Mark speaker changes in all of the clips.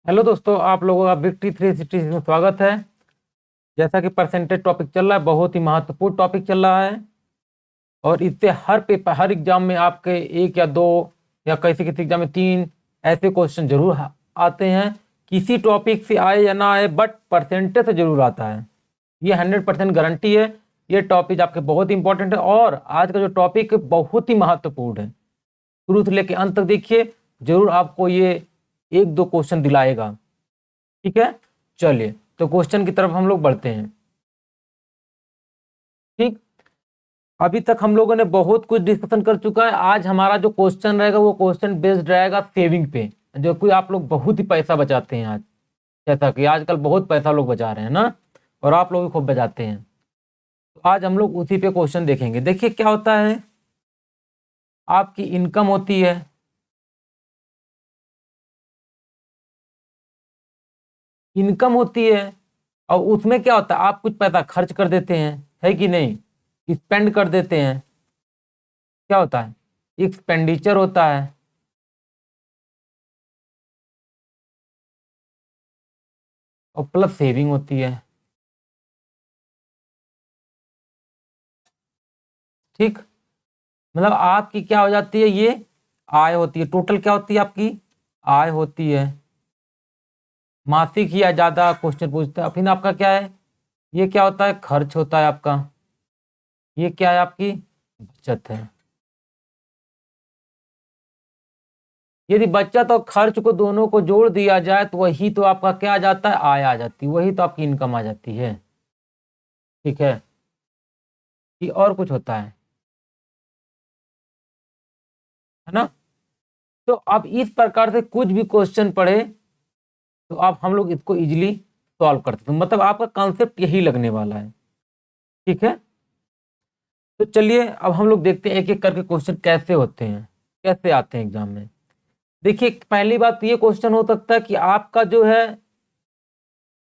Speaker 1: Hello दोस्तों, आप लोगों का विक्ट्री 360 में स्वागत है। जैसा कि परसेंटेज टॉपिक चल रहा है, बहुत ही महत्वपूर्ण टॉपिक चल रहा है और इससे हर पेपर हर एग्जाम में आपके एक या दो या किसी किसी एग्जाम में तीन ऐसे क्वेश्चन जरूर आते हैं। किसी टॉपिक से आए या ना आए, बट परसेंटेज से जरूर आता है। ये 100% गारंटी है। ये टॉपिक आपके बहुत इंपॉर्टेंट है और आज का जो टॉपिक है बहुत ही महत्वपूर्ण है। शुरू से लेकर अंत तक देखिए, जरूर आपको ये एक दो क्वेश्चन दिलाएगा। ठीक है, चलिए तो क्वेश्चन की तरफ हम लोग बढ़ते हैं। ठीक, अभी तक हम लोगों ने बहुत कुछ डिस्कशन कर चुका है। आज हमारा जो क्वेश्चन रहेगा वो क्वेश्चन बेस्ड रहेगा सेविंग पे, जो कोई आप लोग बहुत ही पैसा बचाते हैं आज। जैसा कि आजकल बहुत पैसा लोग बचा रहे हैं ना, और आप लोग भी खूब बचाते हैं। तो आज हम लोग उसी पे क्वेश्चन देखेंगे। देखिए क्या होता है, आपकी इनकम होती है, इनकम होती है और उसमें क्या होता है, आप कुछ पैसा खर्च कर देते हैं, है कि नहीं, स्पेंड कर देते हैं। क्या होता है, एक्सपेंडिचर होता है और प्लस सेविंग होती है। ठीक, मतलब आपकी क्या हो जाती है, ये आय होती है। टोटल क्या होती है आपकी, आय होती है। मासिक या ज्यादा क्वेश्चन पूछते हैं। फिर आपका क्या है, ये क्या होता है, खर्च होता है आपका। ये क्या है, आपकी बचत है। यदि बचत और खर्च को दोनों को जोड़ दिया जाए तो वही तो आपका क्या आ जाता है, आय आ जाती है, वही तो आपकी इनकम आ जाती है। ठीक है, ये और कुछ होता है ना। तो अब इस प्रकार से कुछ भी क्वेश्चन पढ़े तो आप हम लोग इसको इजीली सॉल्व कर सकते हैं। मतलब आपका कॉन्सेप्ट यही लगने वाला है। ठीक है, तो चलिए अब हम लोग देखते हैं एक एक करके क्वेश्चन कैसे होते हैं, कैसे आते हैं एग्जाम में। देखिए पहली बात तो ये क्वेश्चन हो सकता है कि आपका जो है,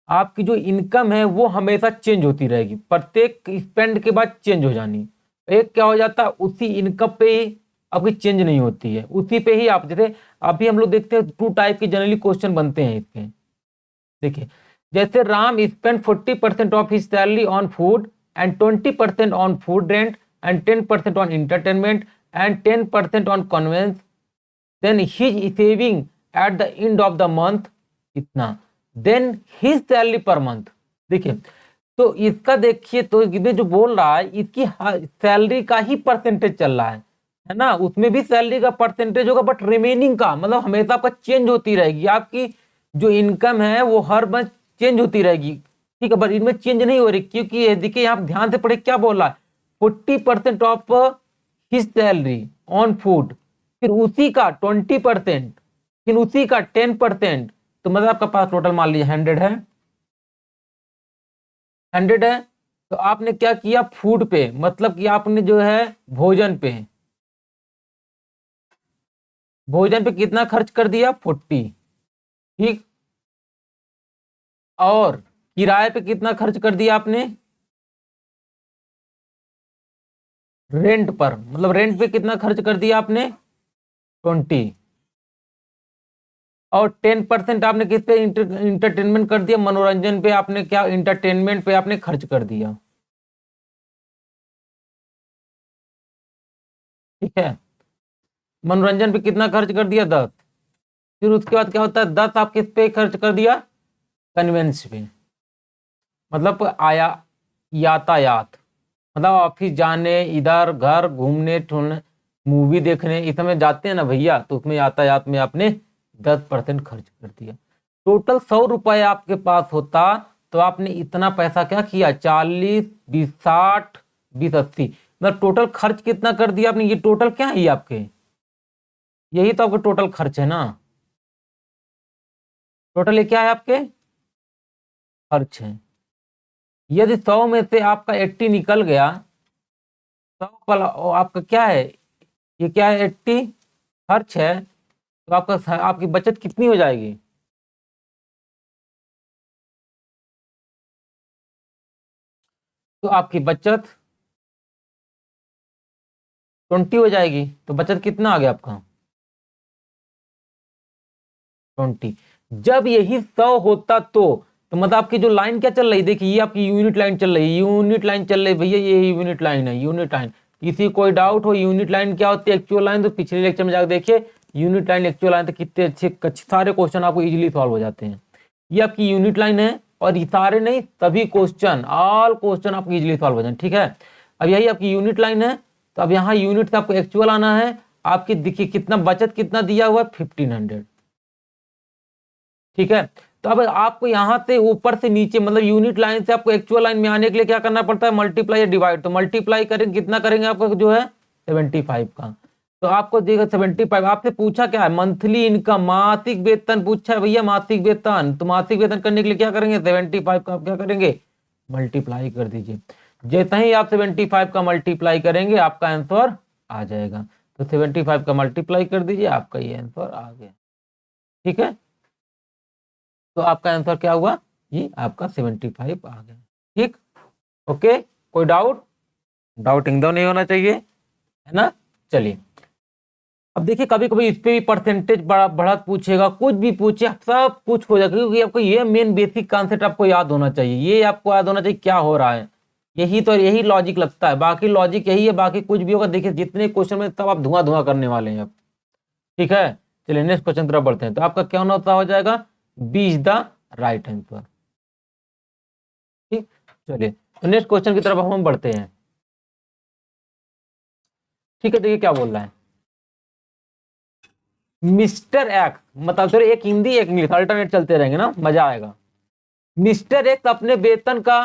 Speaker 1: आपकी जो इनकम है वो हमेशा चेंज होती रहेगी, प्रत्येक स्पेंड के बाद चेंज हो जानी। एक क्या हो जाता है, उसी इनकम पे ही आपकी चेंज नहीं होती है, उसी पे ही आप, जैसे अभी हम लोग देखते हैं टू टाइप के जनरली क्वेश्चन बनते हैं इसके। देखिए, जैसे Ram spend 40% of his salary on food and 20% on food rent and 10% on entertainment and 10% on conveyance, then his saving at the end of the month इतना, then his salary per month. देखिए, तो इसका देखिए, तो ये जो बोल रहा है इसकी सैलरी का ही परसेंटेज चल रहा है ना। उसमें भी सैलरी का परसेंटेज होगा, बट रिमेनिंग का मतलब हमेशा आपका चेंज होती रहेगी। आपकी जो इनकम है वो हर मंथ चेंज होती रहेगी। ठीक है, बट इनमें चेंज नहीं हो रही, क्योंकि ये देखिए आप ध्यान से पढ़े क्या बोल रहा है, 40% of his salary on food, फिर उसी का 20%, फिर उसी का 10%। तो मतलब आपका पास टोटल मान लीजिए 100 है, 100 है। तो आपने क्या किया, फूड पे, मतलब कि आपने जो है भोजन पे, भोजन पे कितना खर्च कर दिया, 40। ठीक, और किराए पे कितना खर्च कर दिया आपने, रेंट पर, मतलब रेंट पे कितना खर्च कर दिया आपने, 20। और 10% आपने किस पे, इंटरटेनमेंट कर दिया, मनोरंजन पे आपने क्या, इंटरटेनमेंट पे आपने खर्च कर दिया। ठीक है, मनोरंजन पे कितना खर्च कर दिया, 10। फिर उसके बाद क्या होता है, 10 आप किस पे खर्च कर दिया, कन्वेंस पे, मतलब आया, यातायात, मतलब ऑफिस जाने, इधर घर घूमने ठुमने, मूवी देखने, इस समय जाते हैं ना भैया, तो उसमें यातायात में आपने 10% खर्च कर दिया। टोटल 100 रुपए आपके पास होता तो आपने इतना पैसा क्या किया, 40, 20, 60, 20, 80, मतलब टोटल खर्च कितना कर दिया आपने। ये टोटल क्या है, ये आपके, यही तो आपका टोटल खर्च है ना। टोटल ये क्या है, आपके खर्च है। यदि 100 में से आपका 80 निकल गया, 100 पर आपका क्या है, ये क्या है, 80 खर्च है, तो आपका आपकी बचत कितनी हो जाएगी, तो आपकी बचत 20 हो जाएगी। तो बचत कितना आ गया आपका, 20। जब यही 100 होता तो मतलब आपकी जो लाइन क्या चल रही, देखिए ये आपकी यूनिट लाइन चल रही है, यूनिट लाइन चल रही है भैया, ये यूनिट लाइन है, यूनिट लाइन। किसी कोई डाउट हो यूनिट लाइन क्या होती है, एक्चुअल लाइन, तो पिछले लेक्चर में जाकर देखिए यूनिट लाइन एक्चुअल लाइन, तो कितने अच्छे सारे क्वेश्चन आपको इजीली सॉल्व हो जाते हैं। ये आपकी यूनिट लाइन है, और ये सारे नहीं सभी क्वेश्चन, ऑल क्वेश्चन आपको इजीली सॉल्व हो जाए, ठीक है। अब यही आपकी यूनिट लाइन है, तो अब यहाँ यूनिट से आपको एक्चुअल आना है। आपकी देखिए कितना बचत कितना दिया हुआ है, 1500, ठीक है। तो अब आपको यहाँ से ऊपर से नीचे मतलब यूनिट लाइन से आपको एक्चुअल लाइन में आने के लिए क्या करना पड़ता है, मल्टीप्लाई या डिवाइड। तो मल्टीप्लाई करेंगे, कितना करेंगे आपका जो है 75 का, तो आपको देगा 75। आपसे पूछा क्या है, मंथली इनकम, मासिक वेतन पूछा है भैया, मासिक वेतन। तो मासिक वेतन करने के लिए क्या करेंगे, 75 का आप क्या करेंगे, मल्टीप्लाई कर दीजिए। जैसे ही आप 75 का मल्टीप्लाई करेंगे आपका आंसर आ जाएगा। तो 75 का मल्टीप्लाई कर दीजिए, आपका ये आंसर आ गया, ठीक है। तो आपका आंसर क्या हुआ, ये आपका 75 आ गया, ठीक। ओके, कोई डाउट, डाउट एकदम नहीं होना चाहिए, है ना। चलिए अब देखिए, कभी कभी इस पे भी परसेंटेज बढ़त पूछेगा, कुछ भी पूछे, सब कुछ हो जाएगा, क्योंकि आपको ये मेन बेसिक कॉन्सेप्ट आपको याद होना चाहिए, ये आपको याद होना चाहिए क्या हो रहा है। यही लॉजिक लगता है, बाकी लॉजिक यही है, बाकी कुछ भी होगा। देखिए जितने क्वेश्चन में तब आप धुआं धुआं करने वाले हैं अब, ठीक है। चलिए नेक्स्ट क्वेश्चन तरफ बढ़ते हैं। तो आपका क्या होता हो जाएगा, B is the right answer, ठीक। चलिए तो नेक्स्ट क्वेश्चन की तरफ हम बढ़ते हैं, ठीक है। देखिए क्या बोल रहा है, मिस्टर एक्स, मतलब सर एक हिंदी एक इंग्लिश अल्टरनेट चलते रहेंगे ना, मजा आएगा। मिस्टर एक्स अपने वेतन का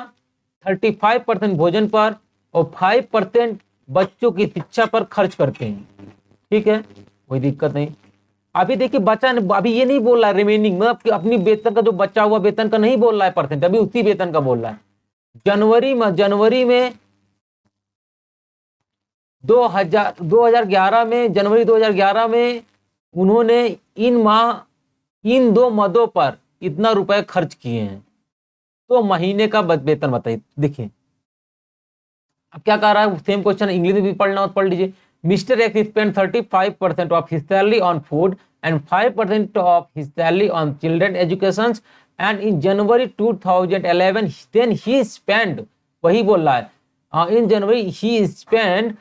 Speaker 1: 35% भोजन पर और 5% बच्चों की शिक्षा पर खर्च करते हैं, ठीक है, कोई दिक्कत नहीं। अभी देखिए बचा, अभी ये नहीं बोल रहा है रिमेनिंग, मतलब कि अपनी वेतन का जो बचा हुआ वेतन का नहीं बोल रहा है परसेंट, अभी उसी वेतन का बोल रहा है। जनवरी में 2011 में, जनवरी 2011 में उन्होंने इन दो मदों पर इतना रुपए खर्च किए हैं, तो महीने का वेतन बताइए। देखिए अब क्या कह रहा है, सेम क्वेश्चन इंग्लिश में भी पढ़ना हो तो पढ़ लीजिए। Mister X spend 35% of his salary on food and 5% of his salary on children education, and in January 2011 then he spend, वही बोल रहा है, in January he spend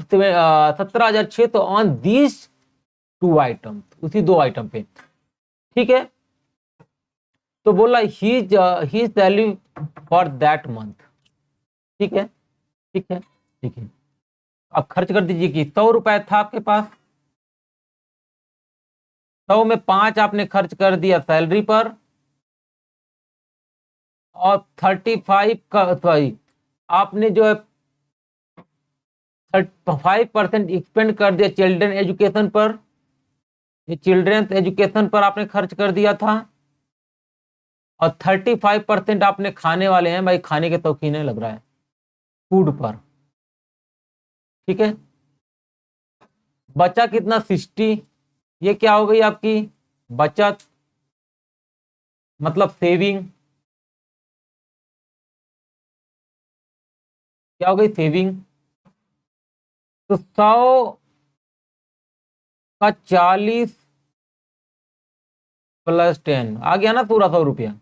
Speaker 1: 17,600 on this 2 item, उसी 2 आइटम पे, ठीक है। तो बोला ही सैलरी फॉर दैट मंथ, ठीक है, ठीक है, ठीक है। अब खर्च कर दीजिए कि 100 रुपए था आपके पास, 100 में 5 आपने खर्च कर दिया सैलरी पर, और 35 का सॉरी आपने जो है 5% एक्सपेंड कर दिया चिल्ड्रन एजुकेशन पर, ये चिल्ड्रन एजुकेशन पर आपने खर्च कर दिया था, और 35% आपने खाने वाले हैं, भाई खाने के शौकीन है लग रहा है, फूड पर, ठीक है। बचा कितना, 60, ये क्या हो गई आपकी बचत, मतलब सेविंग, क्या हो गई सेविंग। तो 100 का 40 प्लस 10 आ गया ना, पूरा 100 रुपया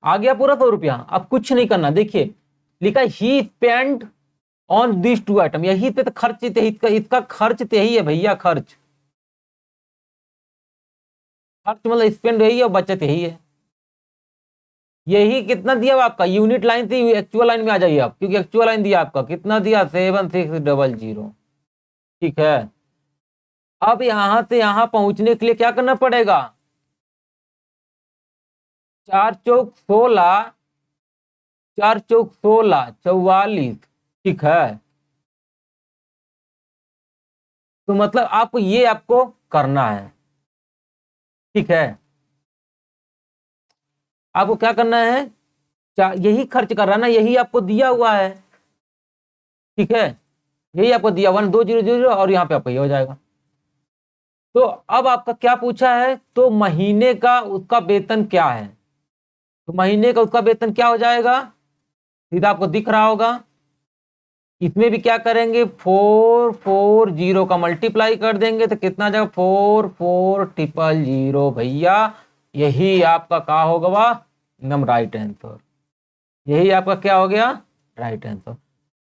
Speaker 1: आ गया, पूरा 100 रुपया। अब कुछ नहीं करना, देखिए लिखा ही स्पेंड ऑन दिस 2 आइटम, यही पे तो खर्च, इसका खर्च तो यही है भैया, खर्च मतलब स्पेंड यही है और बचत यही है। यही कितना दिया हुआ आपका, यूनिट लाइन थी, एक्चुअल लाइन में आ जाइए आप, क्योंकि एक्चुअल लाइन दिया आपका कितना दिया, 7600, ठीक है। अब यहां से यहां पहुंचने के लिए क्या करना पड़ेगा, 4 चौक 16, 4 चौक 16, 44, ठीक है। तो मतलब आपको ये आपको करना है, ठीक है। आपको क्या करना है, यही खर्च कर रहा है ना, यही आपको दिया हुआ है, ठीक है, यही आपको दिया 1200 और यहाँ पे आपका ये हो जाएगा। तो अब आपका क्या पूछा है, तो महीने का उसका वेतन क्या है, तो महीने का उसका वेतन क्या हो जाएगा, सीधा आपको दिख रहा होगा, इसमें भी क्या करेंगे, 440 का मल्टीप्लाई कर देंगे तो कितना आ जाएगा, 44000 भैया। यही आपका क्या होगा, एकदम राइट आंसर। यही आपका क्या हो गया, राइट आंसर।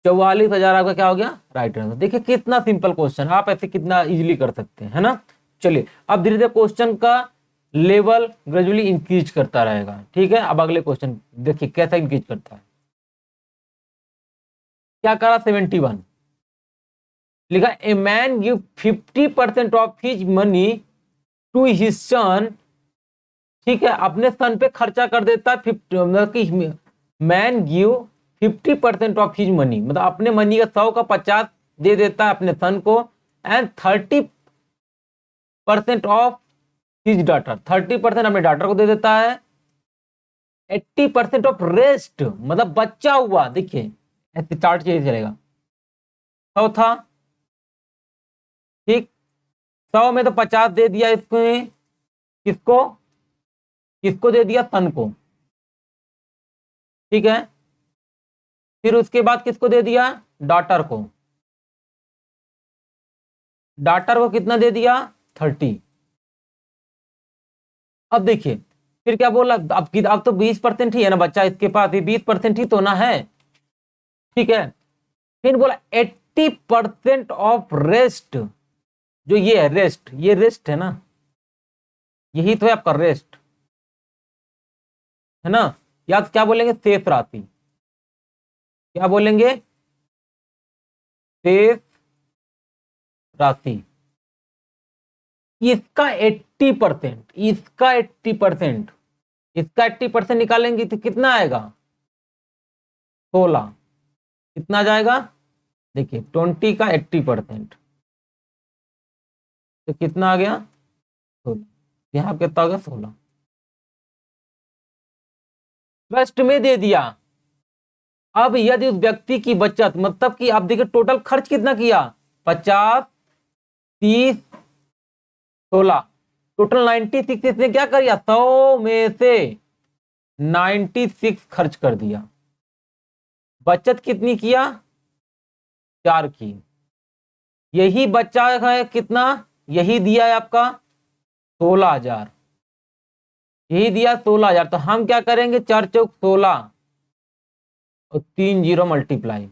Speaker 1: 44,000 आपका क्या हो गया, राइट आंसर। देखिए कितना सिंपल क्वेश्चन, आप ऐसे कितना इजीली कर सकते हैं, है ना। चलिए अब धीरे धीरे क्वेश्चन का लेवल ग्रेजुअली इंक्रीज करता रहेगा, ठीक है। अब अगले क्वेश्चन देखिए कैसा इंक्रीज करता है। क्या करा, 71 लिखा, a man give 50% of his money to his son, ठीक है, अपने सन पे खर्चा कर देता है 50, मतलब कि man give 50% of his money, मतलब अपने मनी का 100 का 50 दे देता है अपने सन को, एंड 30% ऑफ हिज डॉटर, 30% अपने डॉटर को दे देता है, 80% ऑफ रेस्ट, मतलब बच्चा हुआ, देखिए ऐसे चार्ट चलेगा। 100 था, ठीक, 100 में तो 50 दे दिया इसमें, किसको, किसको दे दिया, सन को, ठीक है। फिर उसके बाद किसको दे दिया, डॉटर को, डॉटर को कितना दे दिया, 30। अब देखिए फिर क्या बोला, अब तो 20% ही है ना बच्चा इसके पास, ये 20% ही तो ना है, ठीक है। फिर बोला 80% ऑफ रेस्ट, जो ये है रेस्ट, ये रेस्ट है ना, यही तो है आपका रेस्ट, है ना। या तो क्या बोलेंगे, शेष राशि, क्या बोलेंगे, शेष राशि। इसका 80%, इसका 80%, इसका 80% निकालेंगे तो कितना आएगा, 16। कितना आ जाएगा, देखिए 20 का 80% तो कितना आ गया, 16। यहां कितना हो गया, 16। ट्रस्ट में दे दिया। अब यदि उस व्यक्ति की बचत, मतलब कि आप देखिए टोटल खर्च कितना किया, 50, 30, 16, टोटल 96, इसने क्या कर दिया, 100 में से 96 खर्च कर दिया। बचत कितनी किया, 4 की। यही बच्चा है कितना, यही दिया है आपका 16,000, यही दिया 16,000। तो हम क्या करेंगे, 4 चौक 16 और 3 जीरो मल्टीप्लाई,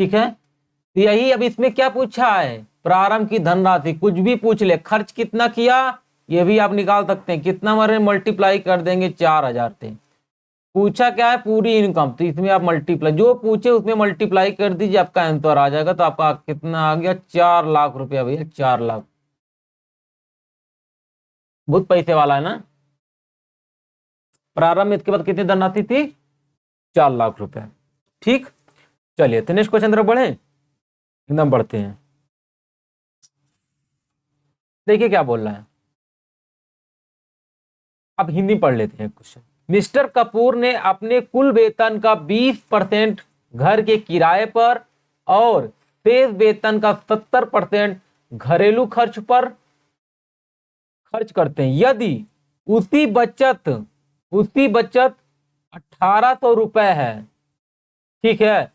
Speaker 1: ठीक है। तो यही अब इसमें क्या पूछा है, प्रारंभ की धनराशि, कुछ भी पूछ ले, खर्च कितना किया ये भी आप निकाल सकते हैं, कितना मरे मल्टीप्लाई कर देंगे 4,000 से। पूछा क्या है, पूरी इनकम, तो इसमें आप मल्टीप्लाई, जो पूछे उसमें मल्टीप्लाई कर दीजिए, आपका आंसर आ जाएगा। तो आपका कितना आ गया, 4 लाख रुपया भैया, 4 लाख। बहुत पैसे वाला है ना। प्रारंभ में इसके बाद कितनी धनराशि थी, 4 लाख रुपया, ठीक। चलिए तो नेक्स्ट क्वेश्चन तरफ बढ़े, एकदम बढ़ते हैं। देखिए क्या बोल रहा है, अब हिंदी पढ़ लेते हैं क्वेश्चन। मिस्टर कपूर ने अपने कुल वेतन का 20% घर के किराए पर और शेष वेतन का 70% घरेलू खर्च पर खर्च करते हैं। यदि उसी बचत 1,800 रुपए है, ठीक है,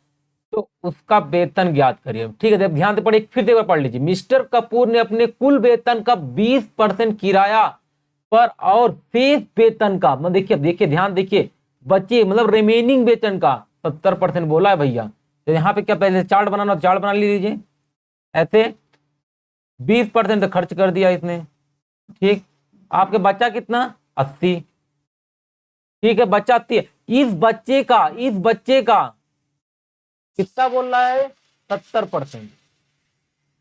Speaker 1: तो उसका वेतन ज्ञात करिए, ठीक है। ध्यान से पढ़िए, फिर एक बार पढ़ लीजिए। मिस्टर कपूर ने अपने कुल वेतन का 20% किराया पर और शेष वेतन का, मतलब देखिए देखिए ध्यान देखिए, बचे मतलब रिमेनिंग वेतन का 70% बोला है भैया। तो यहाँ पे क्या, पहले चार्ट बनाना, चार्ट बना लीजिए ऐसे। 20% तो खर्च कर दिया इसने, ठीक। आपके बच्चा कितना, 80, ठीक है, बच्चा 80 है। इस बच्चे का कितना बोल रहा है, 70%।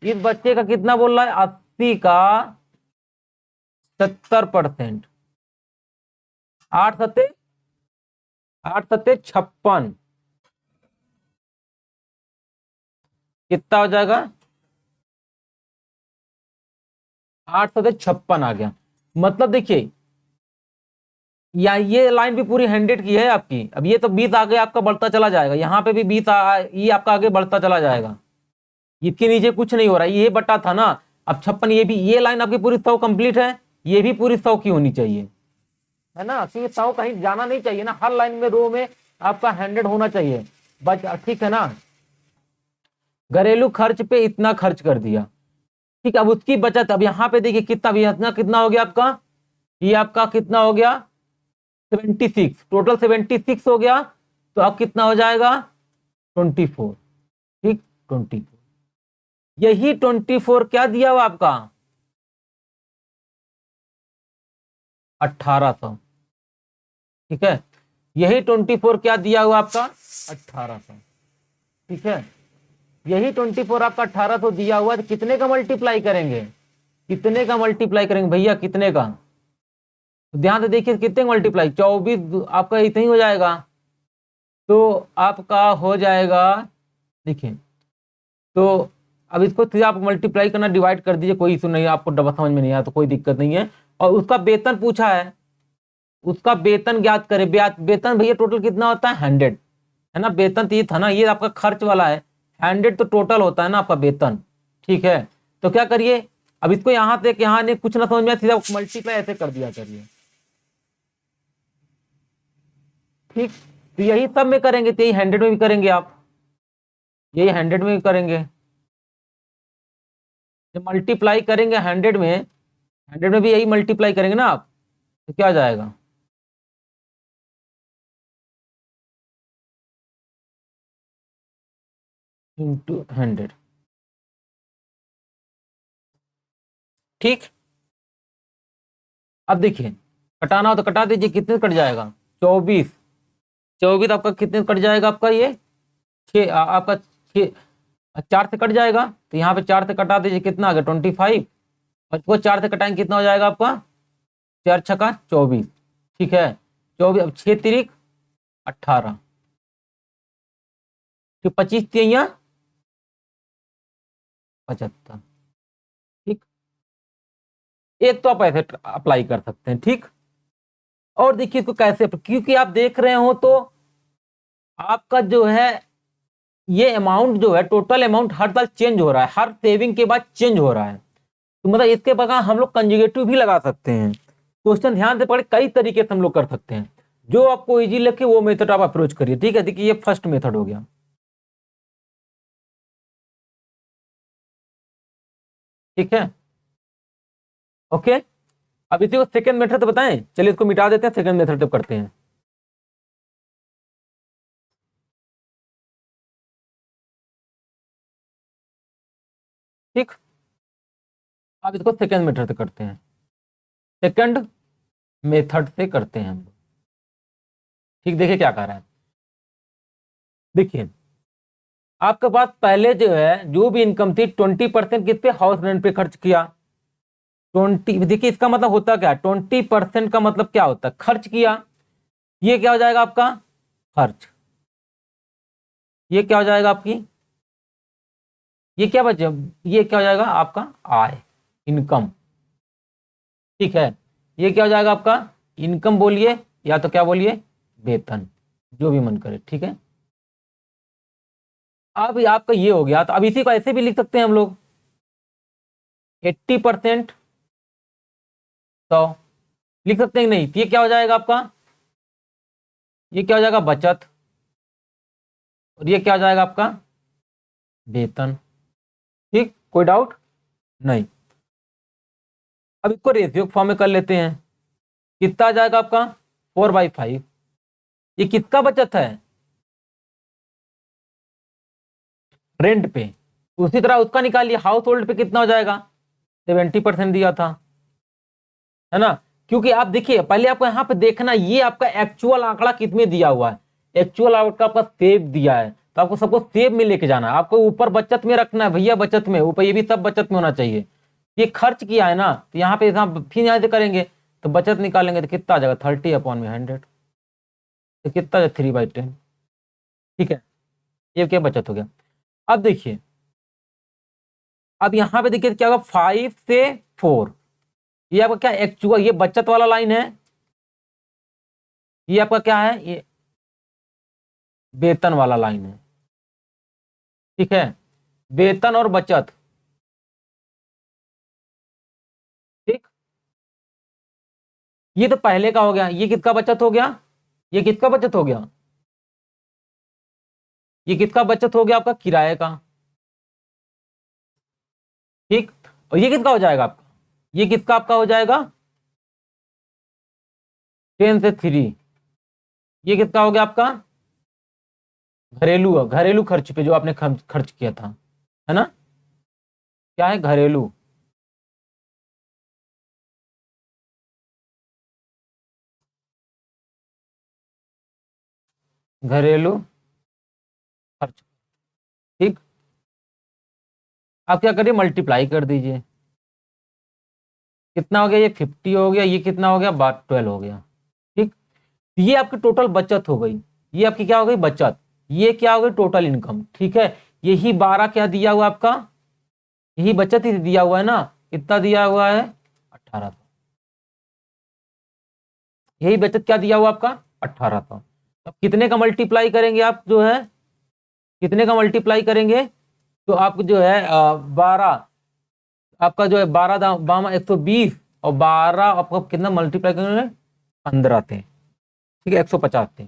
Speaker 1: इस बच्चे का कितना बोल रहा है, 80 का 70%, 8 सत्ते 56, कितना हो जाएगा, 8 सत्ते 56 आ गया। मतलब देखिए या ये लाइन भी पूरी 100 की है आपकी। अब ये तो 20 आगे आपका बढ़ता चला जाएगा, यहाँ पे भी 20 ये आपका आगे बढ़ता चला जाएगा, इसके नीचे कुछ नहीं हो रहा है, ये बटा था ना। अब 56, ये भी, ये लाइन आपकी पूरी 100 कंप्लीट है, ये भी पूरी 100 की होनी चाहिए, है ना। तो ये 100 कहीं जाना नहीं चाहिए ना, हर लाइन में रो में आपका 100 होना चाहिए, बच, ठीक है ना। घरेलू खर्च पे इतना खर्च कर दिया, ठीक है। अब उसकी बचत, अब यहाँ पे देखिए कितना भी, इतना कितना हो गया आपका, ये आपका कितना हो गया 76, टोटल 76 हो गया। तो अब कितना हो जाएगा 24, ठीक 24। यही 24 क्या दिया हुआ आपका 1800, ठीक है। यही 24 क्या दिया हुआ आपका 1800, ठीक है। यही 24 आपका 1800 दिया हुआ, तो कितने का मल्टीप्लाई करेंगे, कितने का मल्टीप्लाई करेंगे भैया, कितने का, तो ध्यान से देखिए कितने मल्टीप्लाई, 24 आपका इतना ही हो जाएगा। तो आपका हो जाएगा, देखिए, तो अब इसको फिर आप मल्टीप्लाई करना, डिवाइड कर दीजिए, कोई इशू नहीं है, आपको डबल समझ में नहीं आया तो कोई दिक्कत नहीं है। और उसका वेतन पूछा है, उसका वेतन ज्ञात करें। वेतन भैया टोटल कितना होता है 100, है ना। वेतन तो ये था ना, ये आपका खर्च वाला है, 100 तो टोटल होता है ना आपका वेतन, ठीक है। तो क्या करिए, अब इसको यहां से यहाँ नहीं, कुछ ना समझ में, सीधा मल्टीप्लाई ऐसे कर दिया करिए, ठीक। तो यही सब में करेंगे, तो यही 100 में भी करेंगे आप, यही 100 में भी करेंगे। जब मल्टीप्लाई करेंगे 100 में, 100 में भी यही मल्टीप्लाई करेंगे ना आप, तो क्या आ जाएगा इंटू 100, ठीक। अब देखिए कटाना हो तो कटा दीजिए, कितने कट जाएगा 24, 24 आपका कितने कट जाएगा आपका, ये आपका 4 से कट जाएगा, तो यहाँ पे 4 से कटा दीजिए, कितना आ गया 25। और इसको 4 से कटाएंगे कितना हो जाएगा आपका 4 छक्का 24, ठीक है। 24, अब 6 तिरिक 18, फिर 25 तिया 75, ठीक। एक तो आप ऐसे अप्लाई कर सकते हैं, ठीक। और देखिए इसको कैसे, क्योंकि आप देख रहे हो तो आपका जो है ये अमाउंट जो है, टोटल अमाउंट हर साल चेंज हो रहा है, हर सेविंग के बाद चेंज हो रहा है। तो मतलब इसके बगैर हम लोग कंजुगेटिव भी लगा सकते हैं। क्वेश्चन ध्यान से पढ़े, कई तरीके से हम लोग कर सकते हैं, जो आपको इजी लगे वो मेथड आप अप्रोच करिए, ठीक है। देखिए ये फर्स्ट मेथड हो गया, ठीक है, ओके। अब इसी को सेकंड मेथड बताएं, चलिए इसको मिटा देते हैं, सेकंड मेथड करते हैं, ठीक। अब इसको सेकंड मेथड से करते हैं, सेकंड मेथड से करते हैं हम, ठीक। देखिए क्या कह रहा है, देखिए आपके पास पहले जो है जो भी इनकम थी 20% किस पे, हाउस रेंट पे खर्च किया। 20, देखिए इसका मतलब होता क्या है, 20% का मतलब क्या होता है, खर्च किया। ये क्या हो जाएगा आपका खर्च, ये क्या हो जाएगा आपकी, ये क्या बचे, ये क्या हो जाएगा आपका आय, इनकम, ठीक है। ये क्या हो जाएगा आपका इनकम बोलिए, या तो क्या बोलिए वेतन, जो भी मन करे, ठीक है। अब आपका ये हो गया, तो अब इसी को ऐसे भी लिख सकते हैं हम लोग, 80% 100 लिख सकते हैं कि नहीं। तो ये क्या हो जाएगा आपका, ये क्या हो जाएगा बचत, और ये क्या हो जाएगा आपका वेतन, ठीक। कोई डाउट नहीं। अब इसको रेशियो फॉर्म में कर लेते हैं, कितना आ जाएगा आपका 4/5। ये किसका बचत है, रेंट पे। उसी तरह उसका निकालिए, हाउस होल्ड पे कितना हो जाएगा 70% दिया था, है ना। क्योंकि आप देखिए पहले आपको यहाँ पे देखना, ये आपका एक्चुअल आंकड़ा कितने दिया हुआ है, एक्चुअल आंकड़ा आपका सेव दिया है, तो आपको सबको सेव में लेके जाना है, आपको ऊपर बचत में रखना है भैया, बचत में ऊपर, ये भी सब बचत में होना चाहिए। ये खर्च किया है ना, तो यहाँ पे फिर यहाँ से करेंगे, तो बचत निकालेंगे तो कितना आ जाएगा 30/100, तो कितना 3/10, ठीक है। ये क्या बचत हो गया। अब देखिए, अब यहाँ पे देखिए क्या होगा 5 से 4, ये आपका क्या एक्चुअल, ये बचत वाला लाइन है, ये आपका क्या है, ये वेतन वाला लाइन है, ठीक है। वेतन और बचत, ठीक। ये तो पहले का हो गया, ये किसका बचत हो गया, ये किसका बचत हो गया, ये किसका बचत हो गया आपका किराए का, ठीक। और ये किसका हो जाएगा आपका, ये किसका आपका हो जाएगा 10 से 3, ये किसका हो गया आपका घरेलू, घरेलू खर्च पे जो आपने खर्च किया था, है ना, क्या है घरेलू। घरेलू खर्च, ठीक। आप क्या करिए मल्टीप्लाई कर दीजिए, कितना हो गया, ये 50 हो गया, ये कितना हो गया 12 हो गया, ठीक। ये आपकी टोटल बचत हो गई, ये आपकी क्या हो गई बचत, ये क्या हो गई टोटल इनकम, ठीक है। यही 12 क्या दिया हुआ आपका, यही बचत ही दिया हुआ है ना, कितना दिया हुआ है 1800, यही बचत क्या दिया हुआ आपका 1800। अब कितने का मल्टीप्लाई करेंगे आप जो है, कितने का मल्टीप्लाई करेंगे, तो आप जो है 12, आपका जो है 12 बामा 120, और 12 आपको कितना मल्टीप्लाई करेंगे 15 थे, ठीक है 150 थे,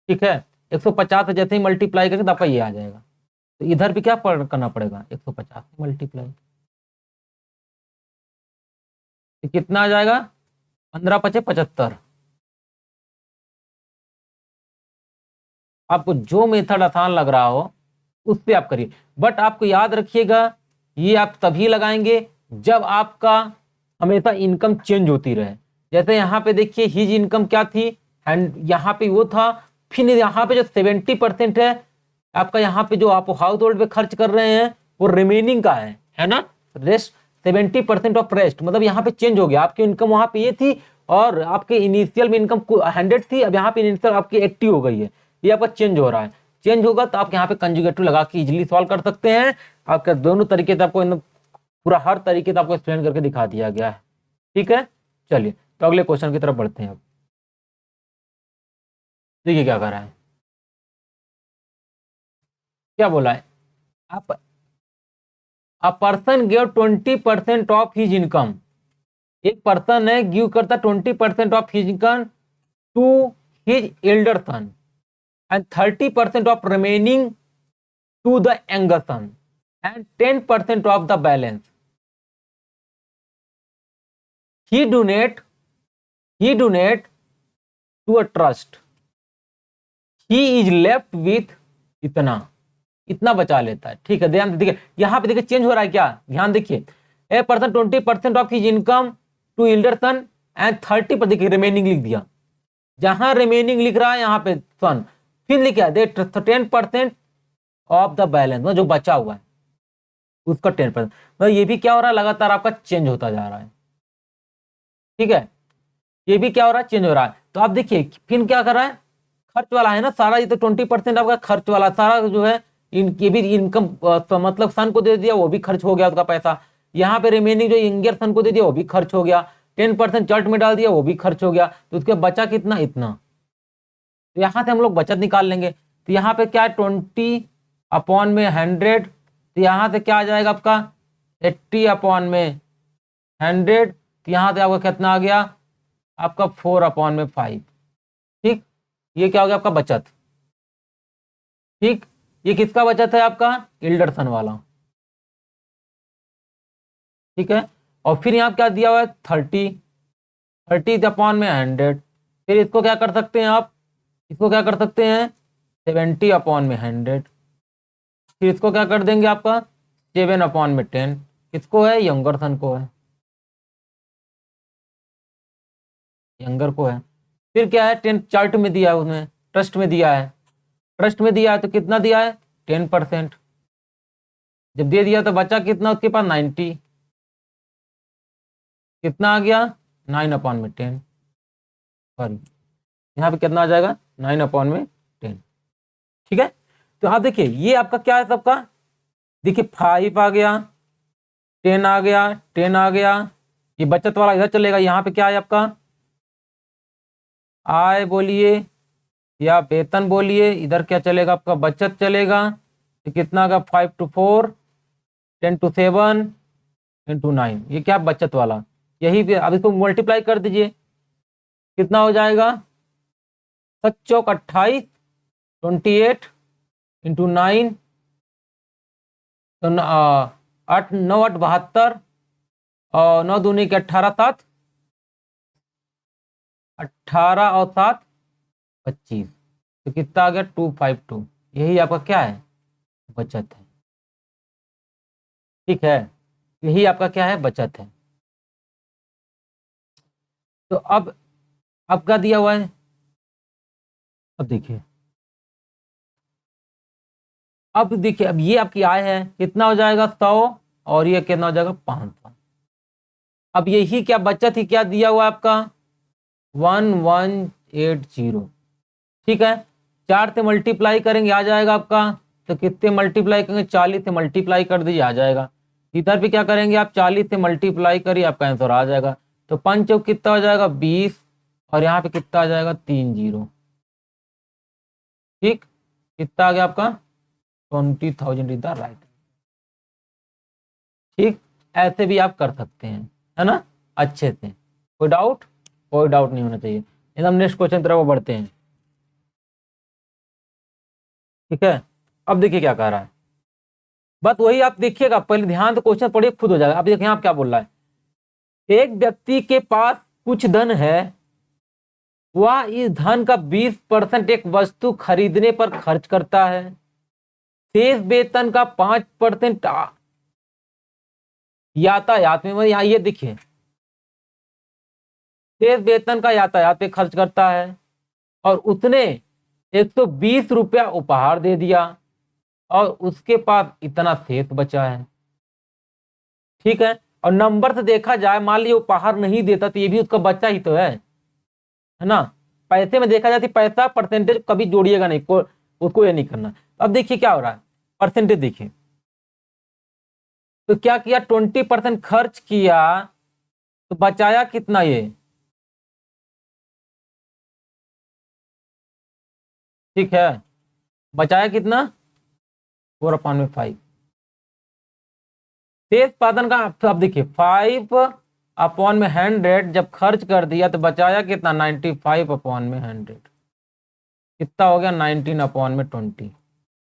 Speaker 1: ठीक है। 150 से जैसे ही मल्टीप्लाई करेंगे तो आपका ये आ जाएगा, तो इधर भी क्या करना पड़ेगा 150 से मल्टीप्लाई, तो कितना आ जाएगा 15 पचे 75। आपको जो मेथड आसान लग रहा हो उससे आप करिए, बट आपको याद रखिएगा ये आप तभी लगाएंगे जब आपका हमेशा इनकम चेंज होती रहे। जैसे यहाँ पे देखिए हिज इनकम क्या थी, एंड यहाँ पे वो था, फिर यहाँ पे जो 70% है आपका, यहाँ पे जो आप हाउस होल्ड पे खर्च कर रहे हैं वो रिमेनिंग का है ना, रेस्ट 70% ऑफ रेस्ट, मतलब यहाँ पे चेंज हो गया, आपकी इनकम वहां पे ये थी और आपके इनिशियल में इनकम 100 थी, अब यहाँ पे इनिशियल आपकी 80 हो गई है, ये आपका चेंज हो रहा है। चेंज होगा तो आप यहाँ पे कंजुगेटिव लगा के इजिली सॉल्व कर सकते हैं। आपका दोनों तरीके से आपको पूरा हर तरीके से आपको एक्सप्लेन करके दिखा दिया गया है, ठीक है। चलिए तो अगले क्वेश्चन की तरफ बढ़ते हैं। अब देखिए क्या कर रहा है, क्या बोला है, आप a person give 20% of his income, एक पर्सन है गिव करता 20% of his income to his elder son and 30% of remaining to the younger son and 10% of the balance he donate to a trust, he is left with इतना, इतना बचा लेता है, ठीक है। ध्यान देखिए यहाँ पे देखिए चेंज हो रहा है क्या, ध्यान देखिए, a person 20% of his income to elder son and 30% देखिए रिमेनिंग लिख दिया, जहां रिमेनिंग लिख रहा है यहाँ पे सन, फिर लिखा दे 10% ऑफ द बैलेंस, जो बचा हुआ है उसका 10%, मतलब ये भी क्या हो रहा है लगातार आपका चेंज होता जा रहा है, ठीक है। ये भी क्या हो रहा है चेंज हो रहा है। तो आप देखिए फिर क्या कर रहा है, खर्च वाला है ना सारा, ये तो 20% आपका खर्च वाला सारा जो है, ये भी इनकम तो मतलब सन को दे दिया, वो भी खर्च हो गया उसका पैसा। यहाँ पे रिमेनिंग जो यंगर सन को दे दिया वो भी खर्च हो गया, 10% चर्ट में डाल दिया वो भी खर्च हो गया, तो उसके बचा कितना इतना। तो यहाँ से हम लोग बचत निकाल लेंगे, तो यहाँ पे क्या है 20/100, तो यहाँ से क्या आ जाएगा आपका 80/100, तो यहाँ से आपका कितना आ गया आपका 4/5, ठीक। ये क्या हो गया आपका बचत, ठीक। ये किसका बचत है आपका एल्डर सन वाला, ठीक है। और फिर यहाँ क्या दिया हुआ है 30/100, फिर इसको क्या कर सकते हैं आप, इसको क्या कर सकते हैं 70/100, फिर इसको क्या कर देंगे आपका 7/10, किसको है यंगर सन को है, यंगर को है। फिर क्या है 10 चार्ट में दिया है, उसमें ट्रस्ट में दिया है, ट्रस्ट में दिया है तो कितना दिया है 10%, जब दे दिया तो बचा कितना उसके पास 90, कितना आ गया 9/10, सॉरी यहाँ पे कितना आ जाएगा 9/10, ठीक है। तो आप देखिए ये आपका क्या है सबका, देखिए 5 आ गया, 10 आ गया, 10 आ गया, ये बचत वाला इधर चलेगा, यहाँ पे क्या है आपका आय बोलिए या वेतन बोलिए, इधर क्या चलेगा आपका बचत चलेगा, तो कितना का 5/4, 10/7, 10/9, ये क्या बचत वाला, यही पे अब इसको मल्टीप्लाई कर दीजिए, कितना हो जाएगा 7 × 28, 28 × 9, तो 8 9 8 72 और 9 दूनी के 18 7 18 और 7 25, तो कितना आ गया 252। यही आपका क्या है, बचत है। ठीक है, यही आपका क्या है, बचत है। तो अब क्या दिया हुआ है, अब देखिए, अब ये आपकी आय है, कितना हो जाएगा 100 और ये कितना हो जाएगा 500। अब यही क्या बचत ही क्या दिया हुआ है आपका 1180। ठीक है, 4 से मल्टीप्लाई करेंगे आ जाएगा आपका, तो कितने मल्टीप्लाई करेंगे 40 से मल्टीप्लाई कर दीजिए आ जाएगा। इधर भी क्या करेंगे आप 40 से मल्टीप्लाई करिए आपका आंसर आ जाएगा। तो 5 चौक कितना हो जाएगा 20 और यहाँ पे कितना आ जाएगा 3 0। ठीक, कितना आ गया आपका 20,000 इज द राइट। ठीक, ऐसे भी आप कर सकते हैं, है ना, अच्छे से। कोई डाउट, कोई डाउट नहीं होना चाहिए। एकदम नेक्स्ट क्वेश्चन तरफ बढ़ते हैं। ठीक है, अब देखिए क्या कह रहा है, बस वही आप देखिएगा, पहले ध्यान से क्वेश्चन पढ़िए, खुद हो जाएगा। अब देखिए आप क्या बोल रहा है, एक व्यक्ति के पास कुछ धन है, वह इस धन का 20% एक वस्तु खरीदने पर खर्च करता है, शेष वेतन का 5% यातायात में, यहाँ ये देखिए, शेष वेतन का यातायात पे खर्च करता है और उसने 120 रुपया उपहार दे दिया और उसके पास इतना शेष बचा है। ठीक है, और नंबर से देखा जाए, मान लीजिए उपहार नहीं देता तो ये भी उसका बच्चा ही तो है ना। पैसे में देखा जाए पैसा परसेंटेज कभी जोड़िएगा नहीं, उसको ये नहीं करना। अब देखिए क्या हो रहा है, परसेंटेज देखिए, तो क्या किया 20% खर्च किया तो बचाया कितना, ये ठीक है, बचाया कितना 4/5। शेष उत्पादन का अब देखिए 5/100 जब खर्च कर दिया तो बचाया कितना 95/100, कितना हो गया 19/20।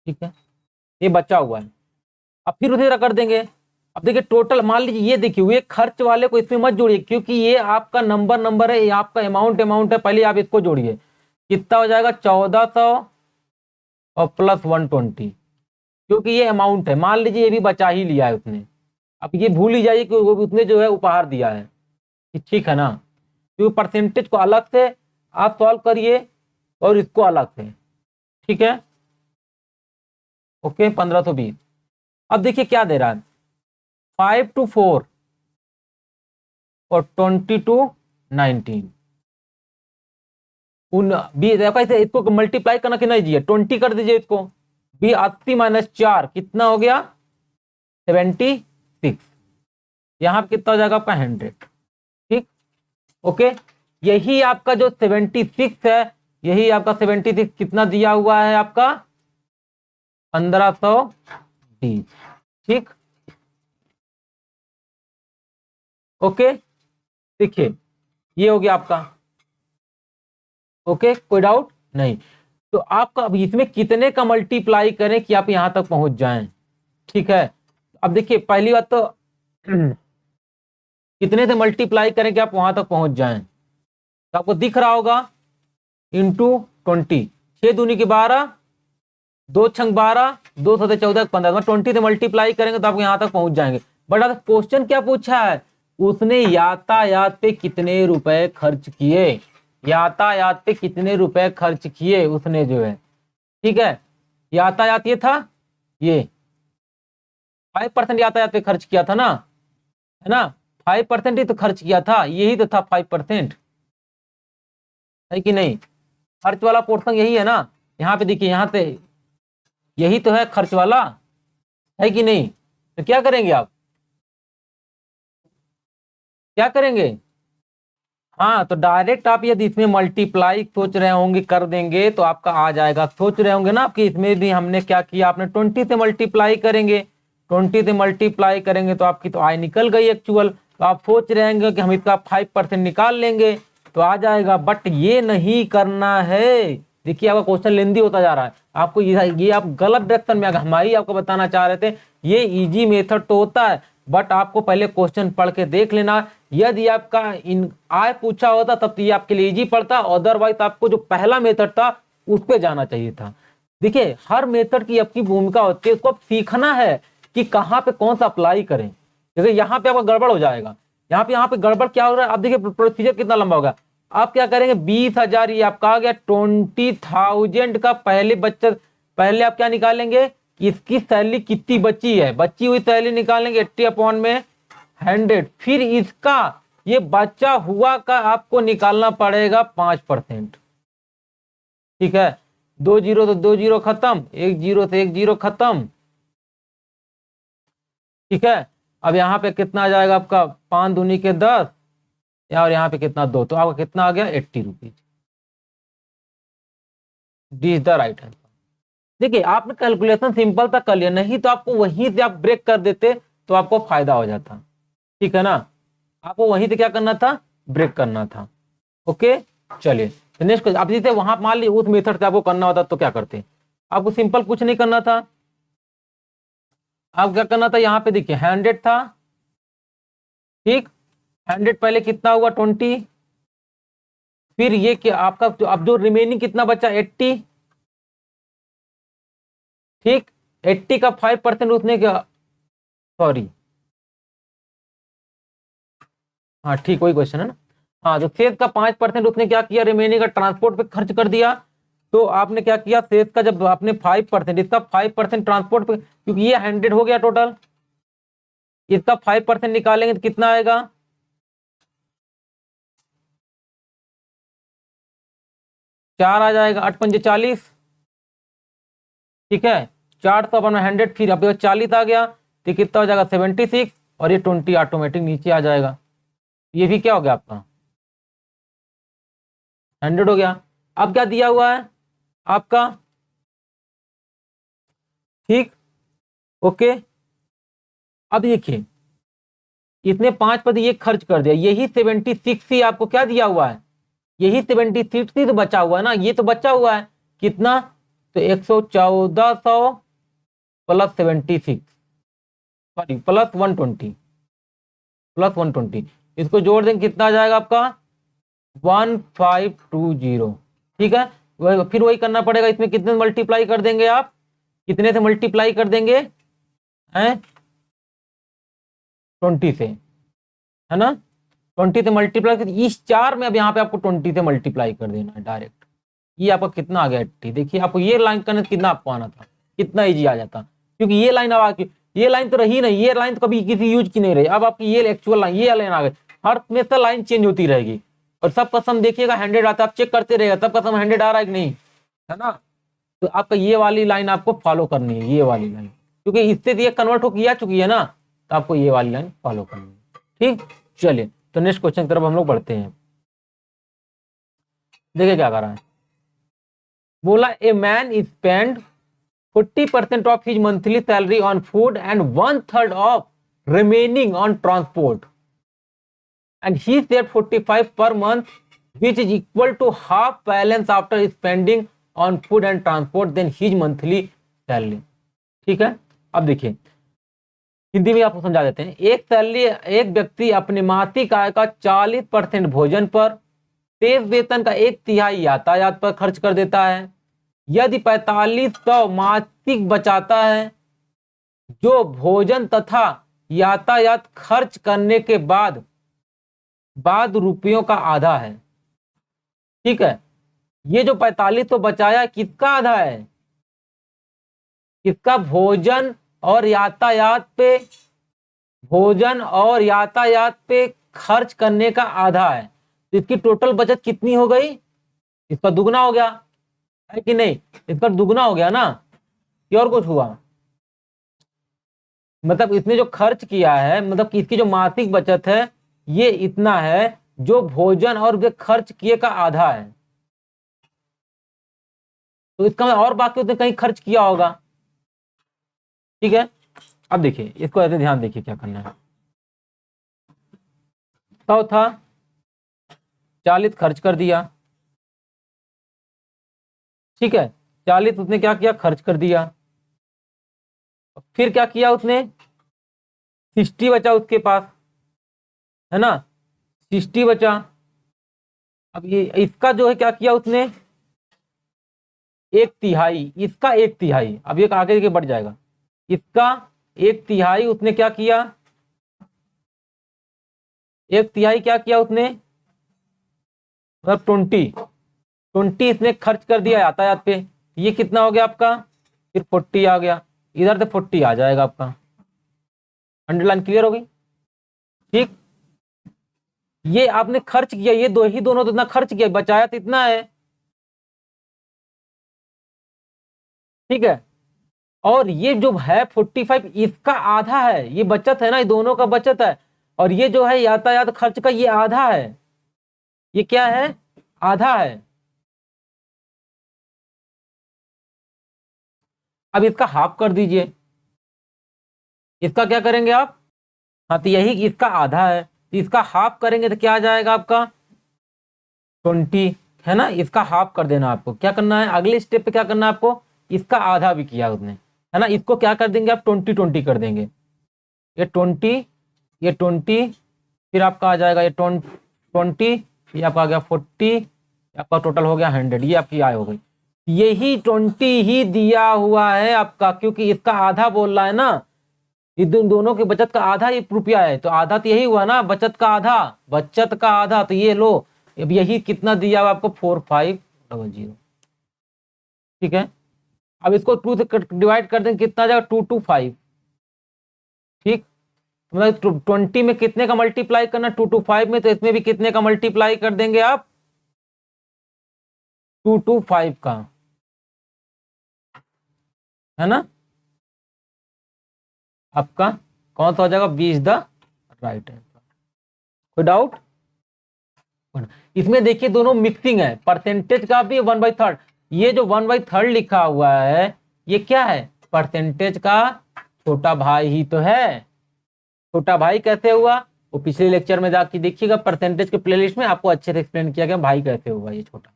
Speaker 1: ठीक है, ये बचा हुआ है। अब फिर उसे कर देंगे। अब देखिए टोटल, मान लीजिए ये देखिए, ये खर्च वाले को इसमें मत जोड़िए क्योंकि ये आपका नंबर है, ये आपका अमाउंट है, पहले आप इसको जोड़िए। कितना हो जाएगा 1400 और प्लस 120, क्योंकि ये अमाउंट है। मान लीजिए ये भी बचा ही लिया है उसने, अब ये भूल ही जाइए कि उसने जो है उपहार दिया है। ठीक है ना, क्योंकि परसेंटेज को अलग से आप सॉल्व करिए और इसको अलग से। ठीक है, ओके 1520। अब देखिए क्या दे रहा है 5 to 4 और 20 to 19। इसको मल्टीप्लाई करना कि नहीं जी, 20 कर दीजिए इसको, 80 - 4 कितना हो गया 76। यहां पर कितना हो जाएगा आपका 100। ठीक, ओके, यही आपका जो 76 है, यही आपका 76 कितना दिया हुआ है आपका 1520। ठीक, ओके, देखिए ये हो गया आपका। ओके, कोई डाउट नहीं। तो आपका अब इसमें कितने का मल्टीप्लाई करें कि आप यहां तक पहुंच जाएं। ठीक है, अब देखिए पहली बात तो कितने से मल्टीप्लाई करें कि आप वहां तक पहुंच जाएं, तो आपको दिख रहा होगा इंटू 20, 6 दूनी की 12, 2 छंग 12, 2 सते 14 15, 20 से मल्टीप्लाई करेंगे तो आप यहां तक पहुंच जाएंगे। बट अब क्वेश्चन क्या पूछा है, उसने यातायात पे कितने रुपए खर्च किए, यातायात पे कितने रुपए खर्च किए उसने जो है। ठीक है, यातायात ये था, ये 5% यातायात पे खर्च किया था ना, है ना, 5% ही तो खर्च किया था, यही तो था 5%, है कि नहीं। खर्च वाला पोर्शन यही है ना, यहाँ पे देखिए, यहाँ से यही तो है खर्च वाला, है कि नहीं। तो क्या करेंगे आप, क्या करेंगे, हाँ, तो डायरेक्ट आप यदि इसमें मल्टीप्लाई सोच रहे होंगे कर देंगे तो आपका आ जाएगा। सोच रहे होंगे ना आपकी, इसमें भी हमने क्या किया, आपने 20 से मल्टीप्लाई करेंगे, 20 से मल्टीप्लाई करेंगे तो आपकी तो आय निकल गई एक्चुअल। तो आप सोच रहे होंगे कि हम इसका 5% निकाल लेंगे तो आ जाएगा, बट ये नहीं करना है, देखिए आपका क्वेश्चन लेंदी होता जा रहा है, आपको ये आप गलत डायरेक्शन में, हम ही आपको बताना चाह रहे थे ये इजी मेथड तो होता है, बट आपको पहले क्वेश्चन पढ़ के देख लेना। यदि आपका इन आय पूछा होता तब तो ये आपके लिए इजी पड़ता, अदरवाइज आपको जो पहला मेथड था उस पर जाना चाहिए था। देखिए हर मेथड की आपकी भूमिका होती है, उसको आप सीखना है कि कहाँ पे कौन सा अप्लाई करें। जैसे यहाँ पे आपका गड़बड़ हो जाएगा, यहाँ पे गड़बड़ क्या हो रहा है, आप देखिए प्रोसीजर कितना लंबा होगा। आप क्या करेंगे, 20,000 ये आपका आ गया, 20,000 का पहले बचत, पहले आप क्या निकालेंगे, इसकी सैलरी कितनी बची है, बची हुई सैलरी निकालेंगे 80/100। फिर इसका ये बचा हुआ का आपको निकालना पड़ेगा 5%। ठीक है, 2 जीरो तो 2 जीरो खत्म, 1 जीरो तो 1 जीरो खत्म। ठीक है, अब यहाँ पे कितना आ जाएगा आपका, 5 दूनी के 10, और यहाँ पे कितना 2, तो आपका कितना आ गया 80 rupees. D is the right answer. देखिए आपने कैलकुलेशन सिंपल तक कर लिया, नहीं तो आपको वहीं से आप ब्रेक कर देते तो आपको फायदा हो जाता। ठीक है ना, आपको वहीं से क्या करना था, ब्रेक करना था। ओके चलिए, तो नेक्स्ट आप जैसे वहां मान ली उस मेथड से आपको करना होता तो क्या करते, आपको सिंपल कुछ नहीं करना था। आप क्या करना था, यहाँ पे देखिए 100 था, ठीक, 100 पहले कितना हुआ 20, फिर ये क्या आपका अब जो रिमेनिंग कितना बचा 80, ठीक, 80 का 5% उसने क्या, सॉरी, हाँ ठीक वही क्वेश्चन है ना। हाँ, तो शेष का 5% उसने क्या किया, रिमेनिंग का ट्रांसपोर्ट पे खर्च कर दिया। तो आपने क्या किया, शेष का जब आपने 5%, इसका 5% ट्रांसपोर्ट पे, क्योंकि ये 100 हो गया टोटल, इसका 5% निकालेंगे तो कितना आएगा, 4 आ जाएगा, 8 पंजे 40। ठीक है, 4 तो अपन 100, फिर अब 40 आ गया तो कितना हो जाएगा 76, और ये 20 ऑटोमेटिक नीचे आ जाएगा। ये भी क्या हो गया आपका 100 हो गया। अब क्या दिया हुआ है आपका, ठीक, ओके। अब देखिए इसने 5% ये खर्च कर दिया, यही 76 ही आपको क्या दिया हुआ है, यही 76 ही तो बचा हुआ है ना, ये तो बचा हुआ है कितना, तो 11400 प्लस 76, सॉरी प्लस 120, प्लस 120, इसको जोड़ देंगे कितना आ जाएगा आपका 1520। ठीक है, फिर वही करना पड़ेगा, इसमें कितने मल्टीप्लाई कर देंगे आप, कितने से मल्टीप्लाई कर देंगे हैं, 20 से, है ना, 20 से मल्टीप्लाई कर, इस 4 में अब यहाँ पे आपको 20 से मल्टीप्लाई कर देना है डायरेक्ट। ये आपका कितना आ गया 80। देखिए आपको ये लाइन करने से कितना आपको आना था, कितना इजी आ जाता, क्योंकि ये लाइन अब आपकी, ये लाइन तो रही नहीं, ये लाइन तो कभी किसी यूज की नहीं रही, अब आपकी ये एक्चुअल लाइन, ये लाइन आ गई। हर में से लाइन चेंज होती रहेगी, और सबका सम देखिएगा 100 आता है, आप चेक करते रहेगा सबका सम 100 आ रहा है कि नहीं, है ना। तो आपका ये वाली लाइन आपको फॉलो करनी है, ये वाली लाइन, क्योंकि इससे ये कन्वर्ट हो किया चुकी है ना, तो आपको ये वाली लाइन फॉलो करनी है। ठीक, चलिए तो नेक्स्ट क्वेश्चन की तरफ हम लोग बढ़ते हैं। देखिए क्या कर रहा है, बोला ए man spend 40% of his monthly salary on food and 1/3 of remaining on transport, and he save 45 per month which is equal to half balance after spending on food and transport then his monthly salary। ठीक है, अब देखिए हिंदी में आपको समझा देते हैं। एक व्यक्ति अपने मासिक आय का 40% भोजन पर, शेष वेतन का 1/3 यातायात पर खर्च कर देता है। यदि 4500 मासिक बचाता है, जो भोजन तथा यातायात खर्च करने के बाद रुपयों का आधा है। ठीक है, ये जो 4500 बचाया किसका आधा है, किसका, भोजन और यातायात पे, भोजन और यातायात पे खर्च करने का आधा है। तो इसकी टोटल बचत कितनी हो गई, इसका दुगना हो गया, है कि नहीं, इसका दुगना हो गया ना, कि और कुछ हुआ, मतलब इसने जो खर्च किया है, मतलब कि इसकी जो मासिक बचत है ये इतना है, जो भोजन और जो खर्च किए का आधा है। तो इसका और बाकी उसने कहीं खर्च किया होगा। ठीक है, अब देखिए इसको ऐसे ध्यान देखिए क्या करना है, 100 था, 40 खर्च कर दिया, ठीक है, 40 उसने क्या किया, खर्च कर दिया। फिर क्या किया उसने, 60 बचा उसके पास, है ना, 60 बचा। अब ये इसका जो है क्या किया उसने, 1/3, इसका 1/3, अब ये आगे के बढ़ जाएगा, इसका 1/3 उसने क्या किया, 1/3 क्या किया उसने, मतलब 20 इसने खर्च कर दिया यातायात पे। ये कितना हो गया आपका, फिर 40 आ गया, इधर से 40 आ जाएगा आपका। अंडरलाइन क्लियर हो गई। ठीक, ये आपने खर्च किया, ये दोनों तो इतना खर्च किया, बचाया तो इतना है। ठीक है, और ये जो है 45 इसका आधा है, ये बचत है ना, ये दोनों का बचत है। और ये जो है यातायात खर्च का, ये आधा है, ये क्या है, आधा है। अब इसका हाफ कर दीजिए, इसका क्या करेंगे आप, हाँ तो यही इसका आधा है, तो इसका हाफ करेंगे तो क्या आ जाएगा आपका, 20, है ना। इसका हाफ कर देना, आपको क्या करना है, अगले स्टेप पे क्या करना है आपको, इसका आधा भी किया उसने, है ना, इसको क्या कर देंगे आप, 20 कर देंगे। ये 20, ये 20, फिर आपका आ जाएगा ये 20, ये आपका आ गया 40, आपका टोटल हो गया 100, ये आपकी आय हो गई। यही 20 ही दिया हुआ है आपका, क्योंकि इसका आधा बोल रहा है ना, ये दोनों की बचत का आधा ही रुपया है, तो आधा तो यही हुआ ना, बचत का आधा, बचत का आधा, तो ये लो, अब यही कितना दिया हुआ आपको, 4500। ठीक है, अब इसको 2 से डिवाइड कर देंगे, कितना आ जाएगा, 225। ठीक, मतलब 20 में कितने का मल्टीप्लाई करना, 225 में, तो इसमें भी कितने का मल्टीप्लाई कर देंगे आप, 225 का, है ना। आपका कौन सा हो जाएगा, 20 द राइट आंसर। कोई डाउट, इसमें देखिए दोनों मिक्सिंग है, परसेंटेज का भी 1/3, ये जो 1/3 लिखा हुआ है, ये क्या है, परसेंटेज का छोटा भाई ही तो है। छोटा भाई कैसे हुआ, वो पिछले लेक्चर में जाके देखिएगा, परसेंटेज के प्लेलिस्ट में आपको अच्छे से एक्सप्लेन किया गया भाई कैसे हुआ ये छोटा।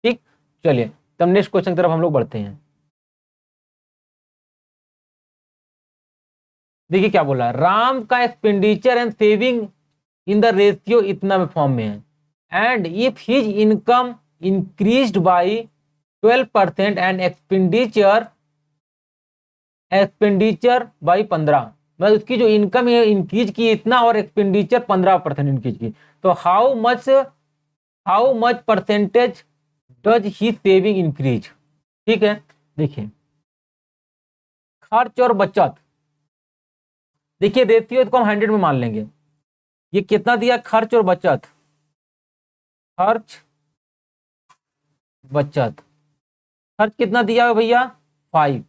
Speaker 1: ठीक, चलिए तब नेक्स्ट क्वेश्चन की तरफ हम लोग बढ़ते हैं। देखिए क्या बोला, राम का expenditure and saving in the ratio इतना फॉर्म में है, and if his income increased by 12% and expenditure expenditure by 15, मतलब उसकी जो इनकम है इंक्रीज की इतना, और एक्सपेंडिचर 15% इंक्रीज की, तो how much percentage does he saving increase. ठीक है, देखिए खर्च और बचत, देखिए रेशियो इसको हम 100 में मान लेंगे। ये कितना दिया, खर्च और बचत, खर्च बचत, खर्च कितना दिया है भैया, 5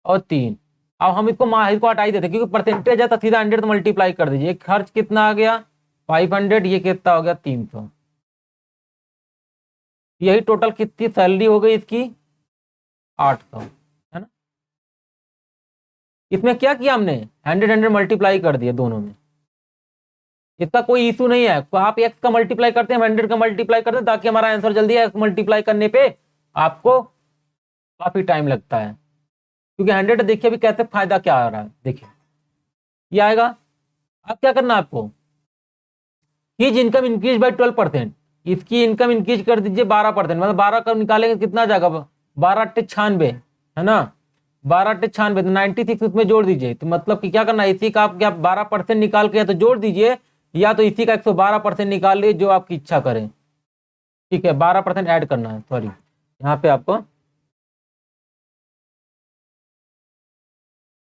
Speaker 1: और 3। अब हम इसको हटा ही देते क्योंकि परसेंटेज है, तो सीधा 100 तो मल्टीप्लाई कर दीजिए। खर्च कितना आ गया 500, ये कितना हो गया 300। यही टोटल कितनी सैलरी हो गई इसकी, 800, है ना। इसमें क्या किया हमने, 100 मल्टीप्लाई कर दिया दोनों में, इसका कोई इशू नहीं है। तो आप एक्स का मल्टीप्लाई करते हैं, 100 का मल्टीप्लाई करते हैं, ताकि हमारा आंसर जल्दी है। एक्स मल्टीप्लाई करने पे आपको काफी टाइम लगता है, क्योंकि 100 देखिए अभी कैसे फायदा क्या आ रहा है, देखिए ये आएगा। अब क्या करना है आपको, हिज इनकम इंक्रीज बाय 12%, इसकी इनकम इंक्रीज कर दीजिए 12%, मतलब 12 का निकालेंगे कितना आ जाएगा, 12×96, है ना, 12×96 तो 96 उसमें जोड़ दीजिए। तो मतलब कि क्या करना है, इसी का आप क्या 12% निकाल के या तो जोड़ दीजिए, या तो इसी का 112% निकाल लीजिए, जो आपकी इच्छा करें। ठीक है, 12% ऐड करना है, सॉरी यहाँ पे आपको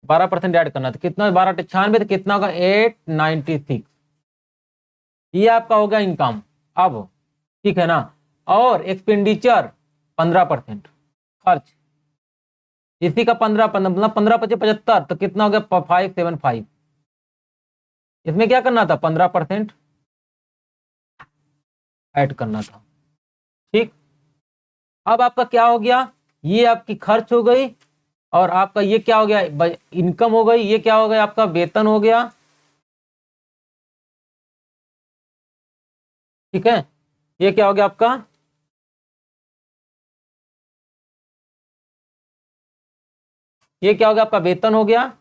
Speaker 1: 12% ऐड करना है, तो कितना 12×96 तो कितना होगा 896, ये आपका हो गया इनकम। अब ठीक है ना, और एक्सपेंडिचर 15%, खर्च इसी का 15 मतलब 15×5 = 75, तो कितना हो गया 575। इसमें क्या करना था, 15% ऐड करना था। ठीक, अब आपका क्या हो गया, ये आपकी खर्च हो गई, और आपका ये क्या हो गया, इनकम हो गई, ये क्या हो गया आपका वेतन हो गया। ठीक है, ये क्या हो गया आपका ये क्या हो गया आपका वेतन हो गया,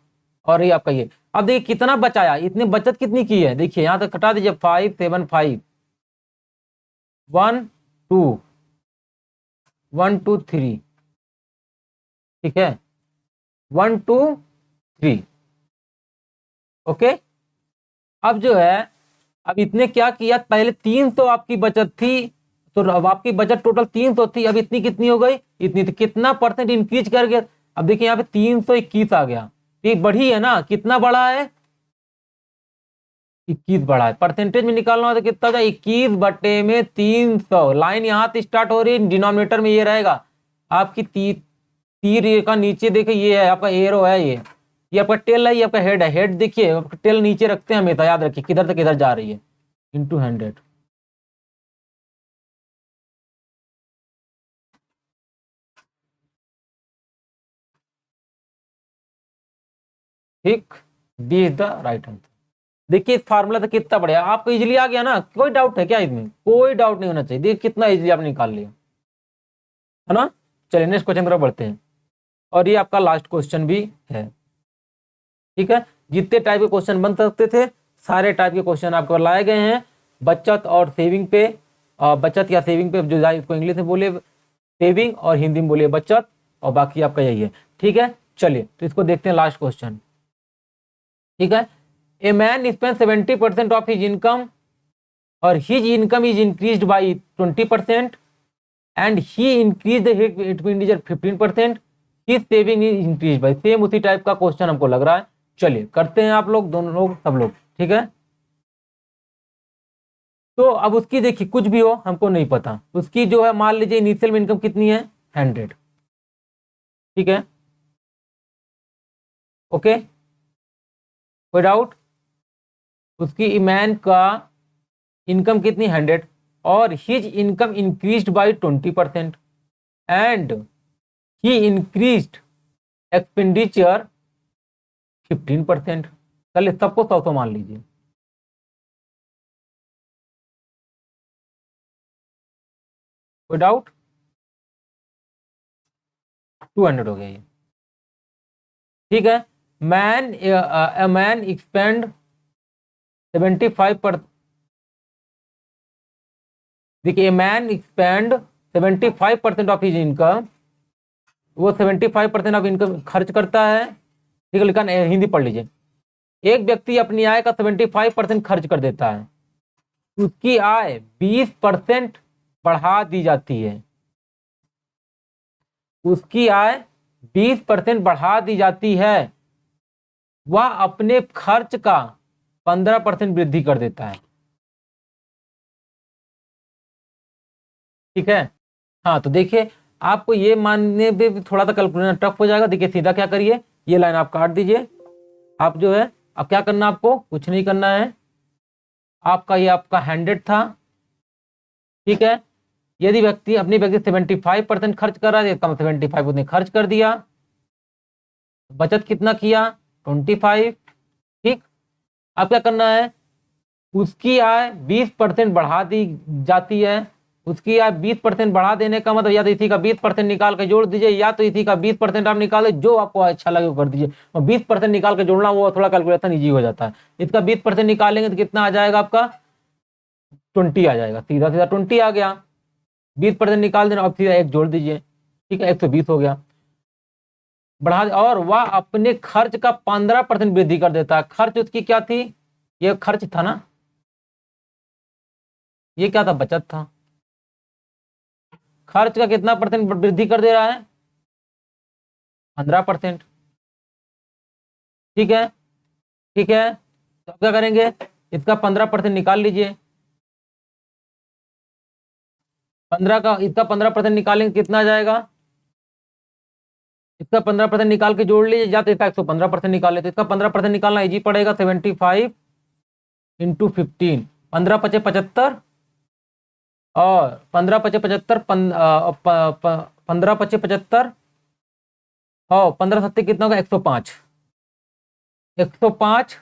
Speaker 1: और ये आपका ये। अब देखिए कितना बचाया, इतने बचत कितनी की है, देखिए यहां तक कटा दीजिए 575 1 2 1 2 3, ठीक है 1 2 3, ओके। अब जो है, अब इतने क्या किया, पहले 300 आपकी बचत थी, तो अब आपकी बचत टोटल 300 थी, अब इतनी कितनी हो गई, इतनी, तो कितना परसेंट इंक्रीज कर गया। अब देखिए यहाँ पे 321 आ गया, ये बढ़ी है ना, कितना बढ़ा है, 21 बढ़ा है। परसेंटेज में निकालना हो तो कितना हो जाए, 21/300। लाइन यहाँ से स्टार्ट हो रही है, डिनोमिनेटर में ये रहेगा आपकी तीर का नीचे देखिए ये है आपका एरो है, ये आपका टेल है, ये आपका हेड है। हेड देखिए टेल नीचे रखते हैं हमेशा, याद रखिए किधर तक किधर जा रही है, इंटू 100, ठीक। D is the right answer. देखिए इस फार्मूला से कितना बढ़िया आपको इजीली आ गया ना, कोई डाउट है क्या इसमें, कोई डाउट नहीं होना चाहिए। देखिए कितना इजीली आपने निकाल लिया, है ना। चलिए नेक्स्ट क्वेश्चन की तरफ बढ़ते हैं, और ये आपका लास्ट क्वेश्चन भी है, ठीक है। जितने टाइप के क्वेश्चन बन सकते थे सारे टाइप के क्वेश्चन आपको लाए गए हैं, बचत और सेविंग पे, बचत या सेविंग पे, जो इसको इंग्लिश में बोले सेविंग और हिंदी में बोलिए बचत, और बाकी आपका यही है, ठीक है। चलिए तो इसको देखते हैं लास्ट क्वेश्चन, ठीक है। A man spend 70% of his income और his income is increased by 20% and he increase expenditure 15%, his saving is increase by. Same उसी टाइप का क्वेश्चन हमको लग रहा है। चलिए करते हैं, आप लोग दोनों लोग सब लोग, ठीक है। तो अब उसकी देखिए कुछ भी हो हमको नहीं पता, उसकी जो है मान लीजिए इनिशियल इनकम कितनी है 100, ठीक है, ओके, कोई डाउट। उसकी ईमान का इनकम कितनी 100, और his income increased by 20% and he increased expenditure 15%। चलिए सबको 100 मान लीजिए, कोई डाउट। 200 हो गया ये, ठीक है। मैन अ मैन एक्सपेंड 75 देखिए man expand 75% of his income, वो 75% ऑफ इनकम खर्च करता है, ठीक है। लिखा हिंदी पढ़ लीजिए। एक व्यक्ति अपनी आय का 75% खर्च कर देता है, उसकी आय 20% बढ़ा दी जाती है, उसकी आय 20% बढ़ा दी जाती है, वह अपने खर्च का 15% वृद्धि कर देता है, ठीक है। हाँ तो देखिए आपको ये मानने पे भी थोड़ा सा कैलकुलेशन टफ हो जाएगा। देखिए सीधा क्या करिए, ये लाइन आप काट दीजिए। आप जो है अब क्या करना, आपको कुछ नहीं करना है, आपका ये आपका 100 था, ठीक है। यदि व्यक्ति 75% खर्च कर रहा है, इसका 75 उसने खर्च कर दिया, बचत कितना किया 25, ठीक। अब क्या करना है, उसकी आय 20% बढ़ा दी जाती है, उसकी आय 20% बढ़ा देने का मतलब या तो इसी का 20% निकाल के जोड़ दीजिए, या तो इसी का 20% आप निकाले, जो आपको अच्छा लगे वो कर दीजिए। और 20% निकाल के जोड़ना वो थोड़ा कैलकुलेशन ईजी हो जाता है। इसका 20% निकालेंगे तो कितना आ जाएगा आपका 20 आ जाएगा, सीधा सीधा 20 आ गया। 20% निकाल देना, अब सीधा एक जोड़ दीजिए, ठीक है 120 हो गया। बढ़ा और वह अपने खर्च का 15% वृद्धि कर देता है। खर्च उसकी क्या थी, ये खर्च था ना, ये क्या था बचत था। खर्च का कितना परसेंट वृद्धि कर दे रहा है 15%, ठीक है, ठीक है। तो अब क्या करेंगे, इसका 15% निकाल लीजिए, 15 का इसका 15% निकालेंगे कितना आ जाएगा, इसका 15% निकाल के जोड़ लीजिए, या तो इसका 115% निकाले, तो इसका 15% निकालना इजी पड़ेगा। 75 इंटू 15, 15 पचे 75, और 15 पचे 75, 15 पचे 75, और 15 सत्ते कितना होगा 105, 105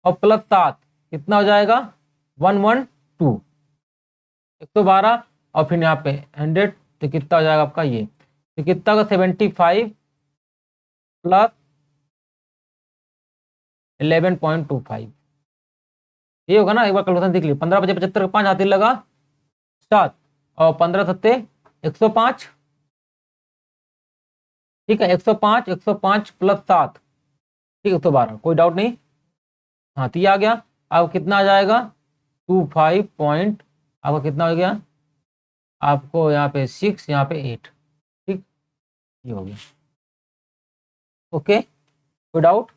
Speaker 1: और प्लस 7 कितना हो जाएगा 112, 112, और फिर यहाँ पे 100, तो कितना हो जाएगा आपका ये, तो कितना होगा 75 प्लस 11.25, ये होगा ना। एक बार कैलकुलेशन देख लीजिए, 15 बजे 75 का 5 हाथ लगा 7, और 15 सत्ते 105, ठीक है। 105, 105 प्लस 7, ठीक है, 112, कोई डाउट नहीं। हाँ, तो ये आ गया। अब कितना आ जाएगा, 25 पॉइंट, आपका कितना हो गया, आपको यहाँ पे 6, यहाँ पे 8, ठीक, ये हो गया। ओके, कोई डाउट,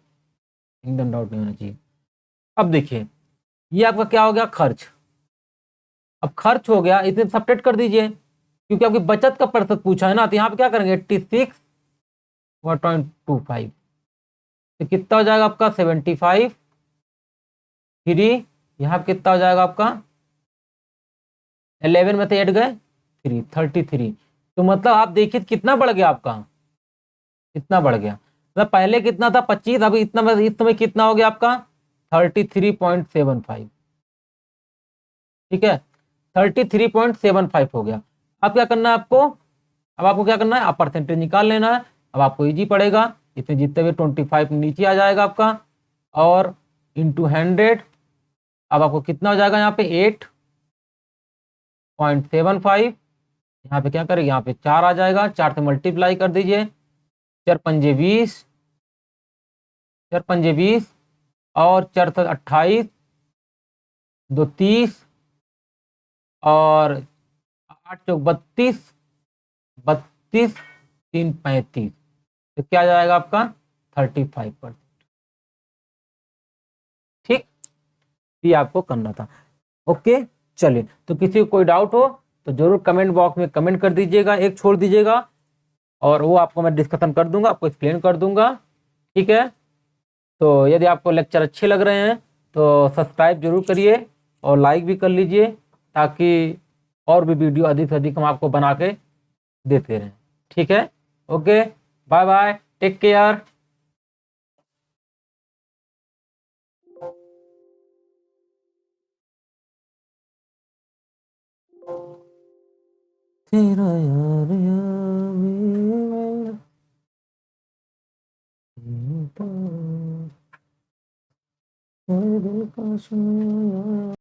Speaker 1: एकदम डाउट नहीं होना चाहिए। अब देखिए, ये आपका क्या हो गया, खर्च। अब खर्च हो गया, इसे सब्ट्रैक्ट कर दीजिए, क्योंकि आपकी बचत का प्रतिशत पूछा है ना। तो यहाँ पे क्या करेंगे, 86.25, तो कितना हो जाएगा आपका 75, 3, यहाँ पे कितना हो जाएगा आपका 11 में से 8 गए 3, 33। तो मतलब आप देखिए कितना बढ़ गया आपका, इतना बढ़ गया। मतलब पहले कितना था 25, अभी इतना, इस समय कितना हो गया आपका 33.75, ठीक है, 33.75 हो गया। अब क्या करना है आपको, अब आपको क्या करना है, आप परसेंटेज निकाल लेना है। अब आपको इजी पड़ेगा, इसमें जितने भी 25 नीचे आ जाएगा आपका, और इंटू 100, अब आपको कितना हो जाएगा यहाँ पे 8.75, यहाँ पे क्या करेंगे, यहाँ पे 4 आ जाएगा, 4 से मल्टीप्लाई कर दीजिए, 4 पंजे 20, 4 पंजे 20, और 4 से 28, 2 30, और 8 चौक 32, 32, 3 35, तो क्या आ जाएगा आपका 35%, ठीक, ये आपको करना था। ओके, चलिए, तो किसी को कोई डाउट हो तो जरूर कमेंट बॉक्स में कमेंट कर दीजिएगा, एक छोड़ दीजिएगा, और वो आपको मैं डिस्कशन कर दूंगा, आपको एक्सप्लेन कर दूंगा, ठीक है। तो यदि आपको लेक्चर अच्छे लग रहे हैं तो सब्सक्राइब जरूर करिए, और लाइक भी कर लीजिए, ताकि और भी वीडियो अधिक से अधिक हम आपको बना के देते रहें, ठीक है। Okay, bye bye, take care. तेरा यार यार मेरा, दिल का सुनाया।